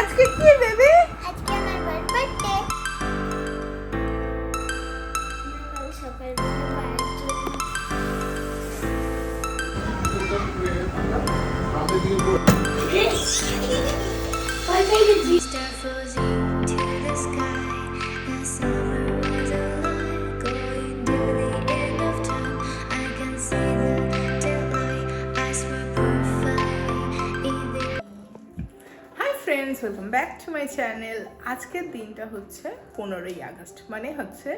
আজকে কি বেবি? আজকে আমার বার্থডে। সকালবেলা বাড়ির জন্য Start floating to the sky. The summer was alive, going to the end of time. I can see the daylight. I swear perfectly in the hi friends, welcome back to my channel. আজকের দিনটা হচ্ছে 15ই August, মানে হচ্ছে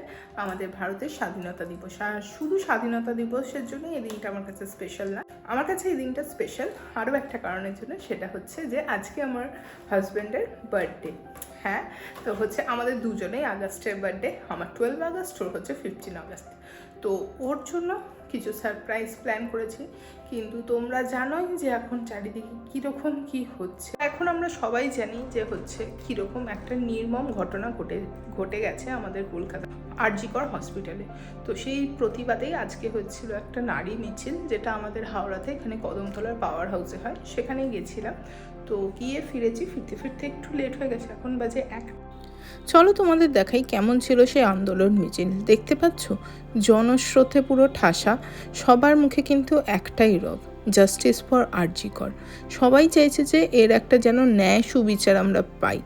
আমাদের ভারতের স্বাধীনতা দিবস। আর শুধু স্বাধীনতা দিবসের জন্য এই দিনটা আমার কাছে স্পেশাল না, আমার কাছে এই দিনটা স্পেশাল আরও একটা কারণের জন্য। সেটা হচ্ছে যে আজকে আমার হাজব্যান্ডের বার্থডে। হ্যাঁ, তো হচ্ছে আমাদের দুজনেই আগস্টের বার্থডে। আমার 12 আগস্ট, ওর হচ্ছে 15 আগস্ট। তো ওর জন্য কিছু সারপ্রাইজ প্ল্যান করেছি, কিন্তু তোমরা জানোই যে এখন চারিদিকে কীরকম কি হচ্ছে। এখন আমরা সবাই জানি যে হচ্ছে কীরকম একটা নির্মম ঘটনা ঘটে গেছে আমাদের কলকাতা আরজি কর হসপিটালে। তো সেই প্রতিবাদেই আজকে হচ্ছিল একটা নারী মিছিল, যেটা আমাদের হাওড়াতে এখানে কদমতলার পাওয়ার হাউসে হয়। সেখানেই গেছিলাম। তো গিয়ে ফিরেছি, ফিরতে ফিরতে একটু লেট হয়ে গেছে, এখন বাজে 1। চলো তোমাদের দেখাই কেমন ছিল সেই আন্দোলন মিছিল। দেখতে পাচ্ছ জনস্রোতে পুরো ঠাসা, সবার মুখে কিন্তু একটাই রব, জাস্টিস ফর আরজি কর। সবাই চাইছে যে এর একটা যেন ন্যায় সুবিচার আমরা পাই।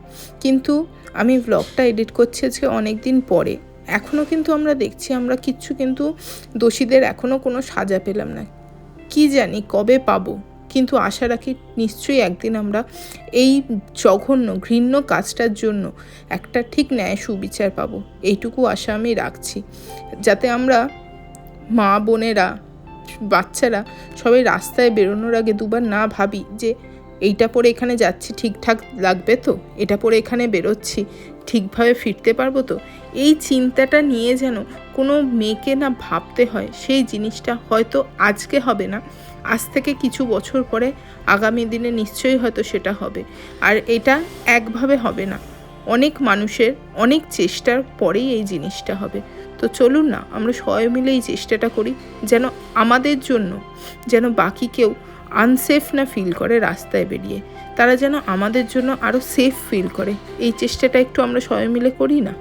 কিন্তু আমি ব্লগটা এডিট করছি আজকে অনেক দিন পরে, এখনও কিন্তু আমরা দেখছি আমরা কিচ্ছু কিন্তু দোষীদের এখনও কোনো সাজা পেলাম না। কি জানি কবে পাবো, কিন্তু আশা রাখি নিশ্চয়ই একদিন আমরা এই জঘন্য ঘৃণ্য কাজটার জন্য একটা ঠিক ন্যায় সুবিচার পাবো, এইটুকু আশা আমি রাখছি। যাতে আমরা মা বোনেরা বাচ্চারা সবাই রাস্তায় বেরোনোর আগে দুবার না ভাবি যে এইটা পরে এখানে যাচ্ছি ঠিকঠাক লাগবে তো, এটা পরে এখানে বেরোচ্ছি ঠিকভাবে ফিরতে পারবো তো। এই চিন্তাটা নিয়ে যেন কোনো মেয়েকে না ভাবতে হয়, সেই জিনিসটা হয়তো আজকে হবে না, আজ থেকে কিছু বছর পরে আগামী দিনে নিশ্চয়ই হয়তো সেটা হবে। আর এটা একভাবে হবে না, অনেক মানুষের অনেক চেষ্টার পরেই এই জিনিসটা হবে। তো চলুন না আমরা সবাই মিলে এই চেষ্টাটা করি, যেন আমাদের জন্য যেন বাকি কেউ আনসেফ না ফিল করে রাস্তায় বেরিয়ে, তারা যেন আমাদের জন্য আরও সেফ ফিল করে। এই চেষ্টাটা একটু আমরা সবাই মিলে করি না?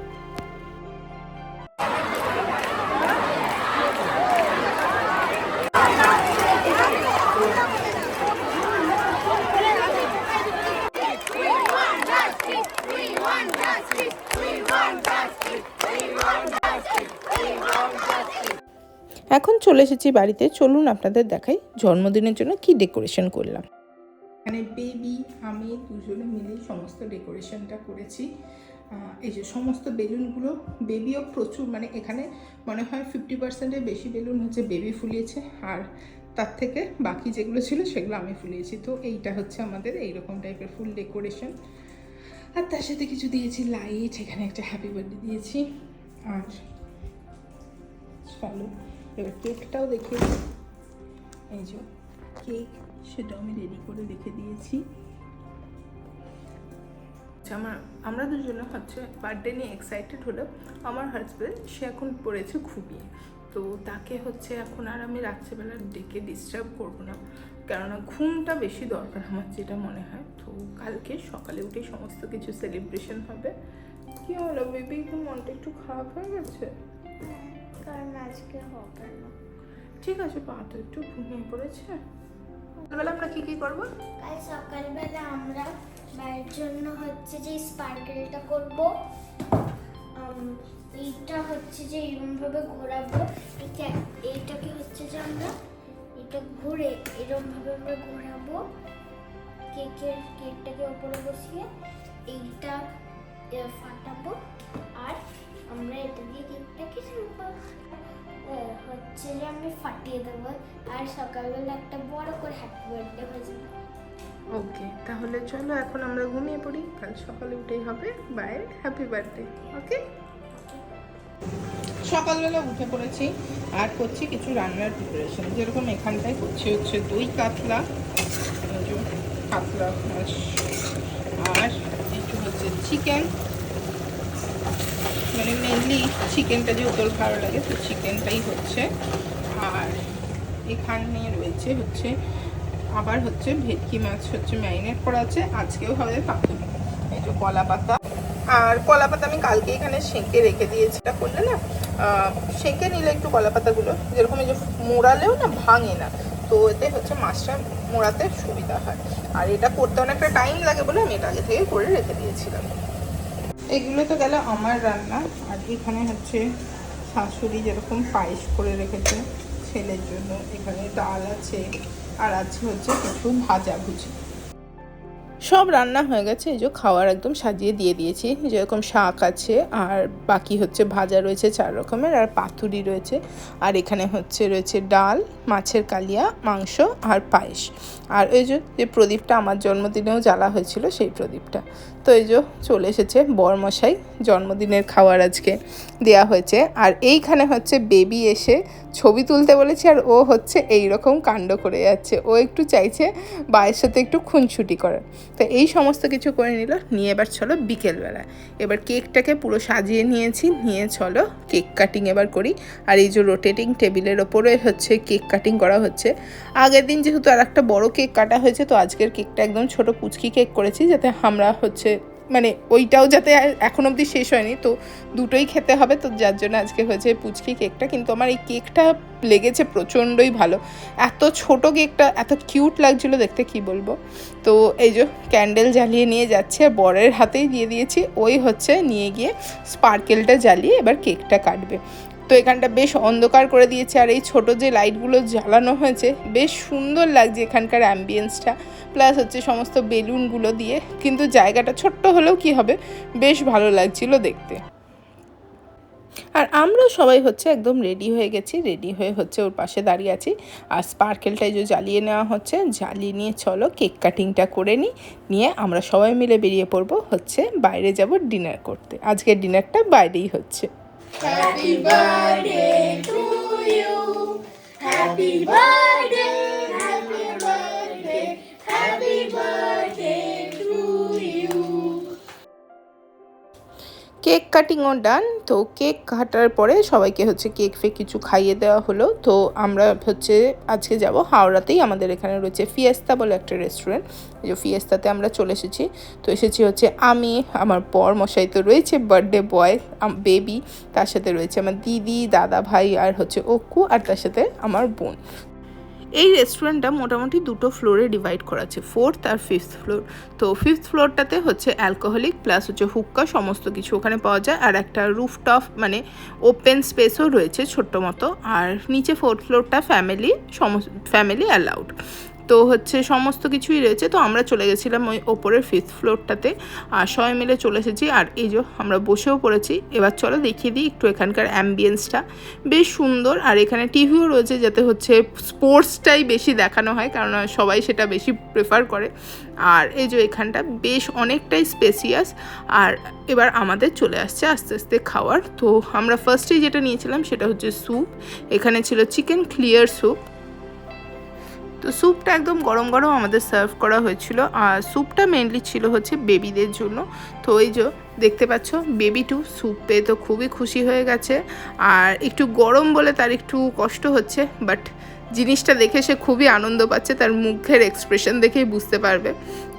এখন চলে এসেছি বাড়িতে, চলুন আপনাদের দেখাই জন্মদিনের জন্য কি ডেকোরেশন করলাম। এখানে বেবি আমি দুজনে মিলেই সমস্ত ডেকোরেশনটা করেছি। এই যে সমস্ত বেলুনগুলো বেবিও প্রচুর, মানে এখানে মনে হয় 50%-এর বেশি বেলুন হচ্ছে বেবি ফুলিয়েছে, আর তার থেকে বাকি যেগুলো ছিল সেগুলো আমি ফুলিয়েছি। তো এইটা হচ্ছে আমাদের এইরকম টাইপের ফুল ডেকোরেশন। আর তার সাথে কিছু দিয়েছি লাইট, এখানে একটা হ্যাপি বার্থডে দিয়েছি। আর চলো এবার কেকটাও দেখে, এই যে কেক সেটাও আমি রেডি করে রেখে দিয়েছি। আমরা দুজনে হচ্ছে বার্থডে নিয়ে এক্সাইটেড হলেও আমার হাজব্যান্ড সে এখন পড়েছে ঘুমিয়ে। তো তাকে হচ্ছে এখন আর আমি রাত্রেবেলা ডেকে ডিস্টার্ব করবো না, কেননা ঘুমটা বেশি দরকার আমার যেটা মনে হয়। তো কালকে সকালে উঠে সমস্ত কিছু সেলিব্রেশন হবে। কি হলো বেবি, মনটা একটু খারাপ হয়ে গেছে? কারণ আজকে হবে না। ঠিক আছে, পা তো একটু ঘুমিয়ে পড়েছে। সকালবেলা আমরা কি করবো? কাল সকালবেলা আমরা মায়ের জন্য হচ্ছে যে স্পার্কেলটা করব। এইটা হচ্ছে যে এরকমভাবে ঘোরাবো, এইটাকে হচ্ছে যে আমরা এটা ঘুরে এরকমভাবে আমরা ঘোরাবো, কেকটাকে ওপরে বসিয়ে এইটা ফাটাবো, আর আমরা এটা দিয়ে কেকটাকে হচ্ছে যে আমি ফাটিয়ে দেবো, আর সকালবেলা একটা বড় করে হ্যাপি বার্থডে হয়ে যাবে। ওকে, তাহলে চলো এখন আমরা ঘুমিয়ে পড়ি, কাল সকালে উঠেই হবে বাইরে হ্যাপি বার্থডে। ওকে, সকালবেলা উঠে পড়েছি আর করছি কিছু রান্নার প্রিপারেশন। যেরকম এখানটায় করছি হচ্ছে দই কাতলা, কাতলা মাছ, আর একটু হচ্ছে চিকেন, মানে মেনলি চিকেনটা যেহেতু ভালো লাগে তো চিকেনটাই হচ্ছে। আর এখানে রয়েছে হচ্ছে আবার হচ্ছে ভেটকি মাছ হচ্ছে ম্যারিনেট করা আছে, আজকেও হবে পাতুরি। যে কলা পাতা, আর কলা পাতা আমি কালকে এখানে সেঁকে রেখে দিয়েছি। এটা করলে না সেঁকে নিলে একটু কলা পাতাগুলো যেরকম এই যে মোড়ালেও না ভাঙে না, তো এতে হচ্ছে মাছটা মোড়াতে সুবিধা হয়। আর এটা করতে অনেকটা টাইম লাগে বলে আমি এটা আগে থেকে করে রেখে দিয়েছিলাম। এগুলো তো গেল আমার রান্না। আর এখানে হচ্ছে শাশুড়ি যেরকম পায়েস করে রেখেছে ছেলের জন্য, এখানে ডাল আছে আর আছে হচ্ছে কিছু ভাজাভুজি। সব রান্না হয়ে গেছে, এই যে খাওয়ার একদম সাজিয়ে দিয়ে দিয়েছি। যেরকম শাক আছে আর বাকি হচ্ছে ভাজা রয়েছে 4 রকমের, আর পাতুরি রয়েছে, আর এখানে রয়েছে ডাল, মাছের কালিয়া, মাংস আর পায়েস। আর এই যে প্রদীপটা আমার জন্মদিনেও জ্বালা হয়েছিল সেই প্রদীপটা। তো এই যে চলে এসেছে বরমশাই, জন্মদিনের খাবার আজকে দেয়া হয়েছে। আর এইখানে হচ্ছে বেবি এসে ছবি তুলতে বলেছে, আর ও হচ্ছে এই রকম কাণ্ড করে যাচ্ছে। ও একটু চাইছে বায়ের সাথে একটু খুনছুটি করার। তো এই সমস্ত কিছু করে নিয়ে এবার চলো বিকেলবেলা। এবার কেকটাকে পুরো সাজিয়ে নিয়েছি, নিয়ে চলো কেক কাটিং এবার করি। আর এই যে রোটেটিং টেবিলের ওপরে হচ্ছে কেক কাটিং করা হচ্ছে। আগের দিন যেহেতু আর একটা বড় কেক কাটা হয়েছে, তো আজকের কেকটা একদম ছোট পুচকি কেক করেছি, যাতে আমরা হচ্ছে মানে ওইটাও যাতে এখন অবধি শেষ হয়নি, তো দুটোই খেতে হবে, তো যার জন্য আজকে হয়েছে পুচকি কেকটা। কিন্তু আমার এই কেকটা লেগেছে প্রচণ্ডই ভালো। এত ছোট কেকটা এত কিউট লাগছিল দেখতে, কি বলবো। তো এই যে ক্যান্ডেল জ্বালিয়ে নিয়ে যাচ্ছে, আর বরের হাতেই দিয়ে দিয়েছি, ওই হচ্ছে নিয়ে গিয়ে স্পার্কেলটা জ্বালিয়ে এবার কেকটা কাটবে। তো এখানটা বেশ অন্ধকার করে দিয়েছে, আর এই ছোট যে লাইটগুলো জ্বালানো হয়েছে বেশ সুন্দর লাগছে এখানকার অ্যাম্বিয়েন্সটা, প্লাস হচ্ছে সমস্ত বেলুনগুলো দিয়ে। কিন্তু জায়গাটা ছোট্ট হলেও কি হবে, বেশ ভালো লাগছিল দেখতে। আর আমরা সবাই হচ্ছে একদম রেডি হয়ে গেছি, রেডি হয়ে হচ্ছে ওর পাশে দাঁড়িয়ে আছি। আর স্পার্কেলটাই যে জ্বালিয়ে নেওয়া হচ্ছে, জ্বালিয়ে নিয়ে চলো কেক কাটিংটা করে নিয়ে আমরা সবাই মিলে বেরিয়ে পড়বো হচ্ছে বাইরে যাব ডিনার করতে। আজকের ডিনারটা বাইরেই হচ্ছে। Happy birthday to you. Happy birthday, happy birthday, happy birthday to you. Cake কাটিংও ডান। তো কেক কাটার পরে সবাইকে হচ্ছে কেক ফেক কিছু খাইয়ে দেওয়া হলো। তো আমরা হচ্ছে আজকে যাব হাওড়াতেই, আমাদের এখানে রয়েছে ফিয়েস্তা বলে একটা রেস্টুরেন্ট, যে ফিয়েস্তাতে আমরা চলে এসেছি। তো এসেছি হচ্ছে আমি, আমার বর মশাই তো রয়েছে, বার্থডে বয় বেবি, তার সাথে রয়েছে আমার দিদি, দাদা ভাই, আর হচ্ছে অক্কু, আর তার সাথে আমার বোন। এই রেস্টুরেন্টটা মোটামুটি 2টো ফ্লোরে ডিভাইড করা আছে, 4th আর 5th ফ্লোর। তো 5th ফ্লোরটাতে হচ্ছে অ্যালকোহলিক প্লাস হচ্ছে হুক্কা সমস্ত কিছু ওখানে পাওয়া যায়, আর একটা রুফটপ মানে ওপেন স্পেসও রয়েছে ছোট্ট মতো। আর নিচে 4th ফ্লোরটা ফ্যামিলি অ্যালাউড। তো হচ্ছে সমস্ত কিছুই রয়েছে। তো আমরা চলে গেছিলাম ওই ওপরের 5th ফ্লোরটাতে, আর সবাই মিলে চলে এসেছি। আর এই যে আমরা বসেও পড়েছি। এবার চলো দেখিয়ে দিই একটু এখানকার অ্যাম্বিয়েন্সটা, বেশ সুন্দর। আর এখানে টিভিও রয়েছে, যাতে হচ্ছে স্পোর্টসটাই বেশি দেখানো হয়, কারণ সবাই সেটা বেশি প্রেফার করে। আর এই যে এখানটা বেশ অনেকটাই স্পেসিয়াস। আর এবার আমাদের চলে আসছে আস্তে আস্তে খাওয়ার। তো আমরা ফার্স্টেই যেটা নিয়েছিলাম সেটা হচ্ছে স্যুপ। এখানে ছিল চিকেন ক্লিয়ার স্যুপ। তো স্যুপটা একদম গরম গরম আমাদের সার্ভ করা হয়েছিল। আর স্যুপটা মেনলি ছিল হচ্ছে বেবিদের জন্য। তো এই যে দেখতে পাচ্ছ বেবি টু স্যুপ পেয়ে তো খুবই খুশি হয়ে গেছে। আর একটু গরম বলে তার একটু কষ্ট হচ্ছে, বাট জিনিসটা দেখে সে খুবই আনন্দ পাচ্ছে, তার মুখের এক্সপ্রেশন দেখেই বুঝতে পারবে।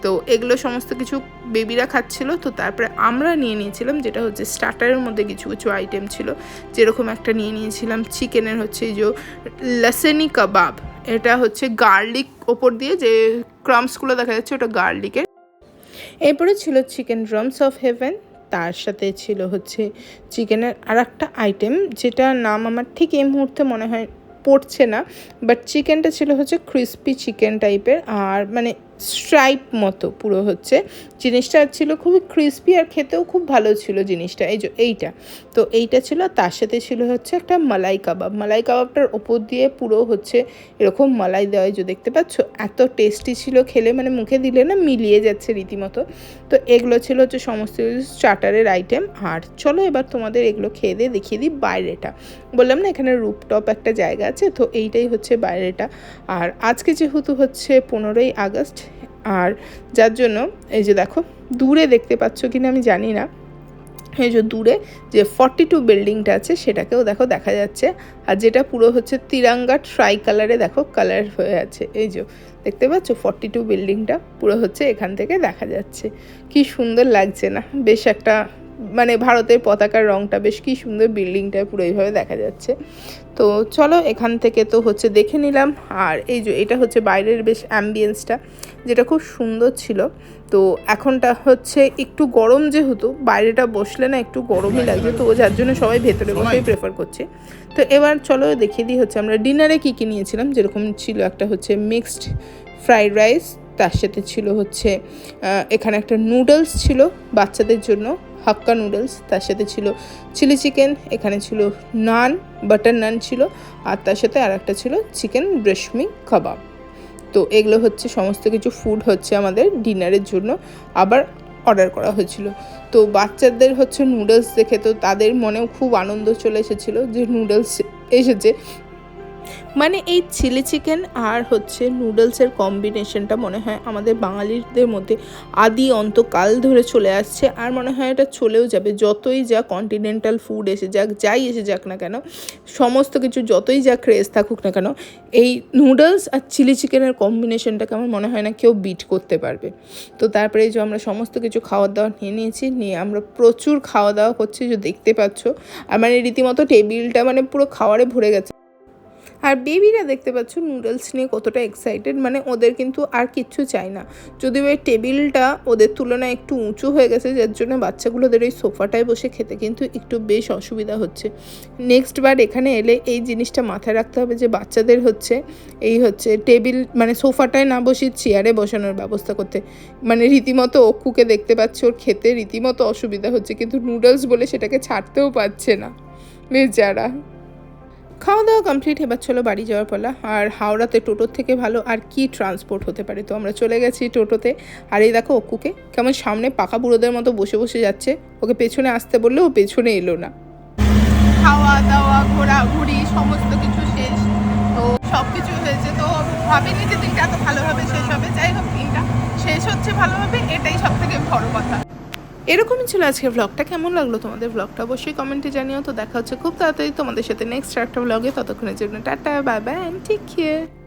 তো এগুলো সমস্ত কিছু বেবিরা খাচ্ছিল। তো তারপরে আমরা নিয়ে নিয়েছিলাম যেটা হচ্ছে স্টার্টারের মধ্যে কিছু কিছু আইটেম ছিল, যেরকম একটা নিয়ে নিয়েছিলাম চিকেনের হচ্ছে এই যে লাসানি কাবাব। এটা হচ্ছে গার্লিক ওপর দিয়ে যে ক্রাম্পসগুলো দেখা যাচ্ছে, ওটা গার্লিকের। এরপরে ছিল চিকেন ড্রামস অফ হেভেন, তার সাথে ছিল হচ্ছে চিকেনের আর একটা আইটেম যেটার নাম আমার ঠিক এই মুহূর্তে মনে হয় পড়ছে না, বাট চিকেনটা ছিল হচ্ছে ক্রিস্পি চিকেন টাইপের, আর মানে স্ট্রাইপ মতো পুরো হচ্ছে জিনিসটা ছিল, খুবই ক্রিস্পি আর খেতেও খুব ভালো ছিল জিনিসটা। এই যে এইটা, তো এইটা ছিল। তার সাথে ছিল হচ্ছে একটা মালাই কাবাব। মালাই কাবাবটার ওপর দিয়ে পুরো হচ্ছে এরকম মালাই দেওয়া, যে দেখতে পাচ্ছ এত টেস্টি ছিল, খেলে মানে মুখে দিলে না মিলিয়ে যাচ্ছে রীতিমতো। তো এগুলো ছিল হচ্ছে সমস্ত স্টার্টারের আইটেম। আর চলো এবার তোমাদের এগুলো খেয়ে দিয়ে দেখিয়ে দিই বাইরেটা। বললাম না এখানে রুপটপ একটা জায়গা আছে, তো এইটাই হচ্ছে বাইরেটা। আর আজকে যেহেতু হচ্ছে 15ই আগস্ট, আর যার জন্য এই যে দেখো দূরে দেখতে পাচ্ছ কিনা আমি জানি না, এই যে দূরে যে 42 বিল্ডিংটা আছে সেটাকেও দেখো দেখা যাচ্ছে। আর যেটা পুরো হচ্ছে তিরঙ্গা ট্রাই কালারে দেখো কালার হয়ে আছে, এই যে দেখতে পাচ্ছ 42 বিল্ডিংটা পুরো হচ্ছে এখান থেকে দেখা যাচ্ছে। কি সুন্দর লাগছে না? বেশ একটা মানে ভারতের পতাকার রংটা বেশ কি সুন্দর বিল্ডিংটা পুরো এইভাবে দেখা যাচ্ছে। তো চলো এখান থেকে তো হচ্ছে দেখে নিলাম। আর এই যে এটা হচ্ছে বাইরের বেশ অ্যাম্বিয়েন্সটা, যেটা খুব সুন্দর ছিল। তো এখনটা হচ্ছে একটু গরম, যেহেতু বাইরেটা বসলে না একটু গরমই লাগছে, তো যার জন্য সবাই ভেতরে বসেই প্রেফার করছে। তো এবার চলো দেখিয়ে দিই হচ্ছে আমরা ডিনারে কী কী নিয়েছিলাম। যেরকম ছিল একটা হচ্ছে মিক্সড ফ্রাইড রাইস, তার সাথে ছিল হচ্ছে এখানে একটা নুডলস ছিল বাচ্চাদের জন্য, হাক্কা নুডলস, তার সাথে ছিল চিলি চিকেন, এখানে ছিল নান, বাটার নান ছিল, আর তার সাথে আর একটা ছিল চিকেন রেশমি কাবাব। তো এগুলো হচ্ছে সমস্ত কিছু ফুড হচ্ছে আমাদের ডিনারের জন্য আবার অর্ডার করা হয়েছিল। তো বাচ্চাদের হচ্ছে নুডলস দেখে তো তাদের মনেও খুব আনন্দ চলে এসেছিলো যে নুডলস এসেছে। মানে এই চিলি চিকেন আর হচ্ছে নুডলসের কম্বিনেশনটা মনে হয় আমাদের বাঙালিদের মধ্যে আদি অন্তকাল ধরে চলে আসছে, আর মনে হয় এটা চলেও যাবে। যতই যা কন্টিনেন্টাল ফুড এসে যাক, যাই এসে যাক না কেন, সমস্ত কিছু যতই যা ক্রেজ থাকুক না কেন, এই নুডলস আর চিলি চিকেনের কম্বিনেশনটাকে আমার মনে হয় না কেউ বিট করতে পারবে। তো তারপরে যে আমরা সমস্ত কিছু খাওয়ার দাওয়া নিয়েছি, নিয়ে আমরা প্রচুর খাওয়া দাওয়া করছি, যে দেখতে পাচ্ছ। আর মানে রীতিমতো টেবিলটা মানে পুরো খাওয়ারে ভরে গেছে। আর বেবিরা দেখতে পাচ্ছ নুডলস নিয়ে কতটা এক্সাইটেড, মানে ওদের কিন্তু আর কিচ্ছু চাই না। যদিও এই টেবিলটা ওদের তুলনায় একটু উঁচু হয়ে গেছে, যার জন্য বাচ্চাগুলোদের ওই সোফাটায় বসে খেতে কিন্তু একটু বেশ অসুবিধা হচ্ছে। নেক্সট বার এখানে এলে এই জিনিসটা মাথায় রাখতে হবে যে বাচ্চাদের হচ্ছে এই হচ্ছে টেবিল মানে সোফাটায় না বসে চেয়ারে বসানোর ব্যবস্থা করতে। মানে রীতিমতো অক্ষুকে দেখতে পাচ্ছ, ওর খেতে রীতিমতো অসুবিধা হচ্ছে, কিন্তু নুডলস বলে সেটাকে ছাড়তেও পারছে না বেচারা। খাওয়া দাওয়া কমপ্লিট, এবার চলো বাড়ি যাওয়ার পালা। আর হাওড়াতে টোটোর থেকে ভালো আর কি ট্রান্সপোর্ট হতে পারে। তো আমরা চলে গেছি টোটোতে। আর এই দেখো অক্কুকে কেমন সামনে পাকা বুড়োদের মতো বসে বসে যাচ্ছে, ওকে পেছনে আসতে বললে ও পেছনে এলো না। খাওয়া দাওয়া ঘোরাঘুরি সমস্ত কিছু শেষ, তো সব কিছু হয়েছে। তো ভাবিনি যে দিনটা এত ভালোভাবে শেষ হবে। যাই হোক, দিনটা শেষ হচ্ছে ভালোভাবে, এটাই সব থেকে বড় কথা। এরকমই ছিল আজকের ব্লগটা। কেমন লাগলো তোমাদের ব্লগটা অবশ্যই কমেন্টে জানিও। তো দেখা হচ্ছে খুব তাড়াতাড়ি তোমাদের সাথে নেক্সট একটা ব্লগে। ততক্ষণের জন্য tata, bye bye, take care.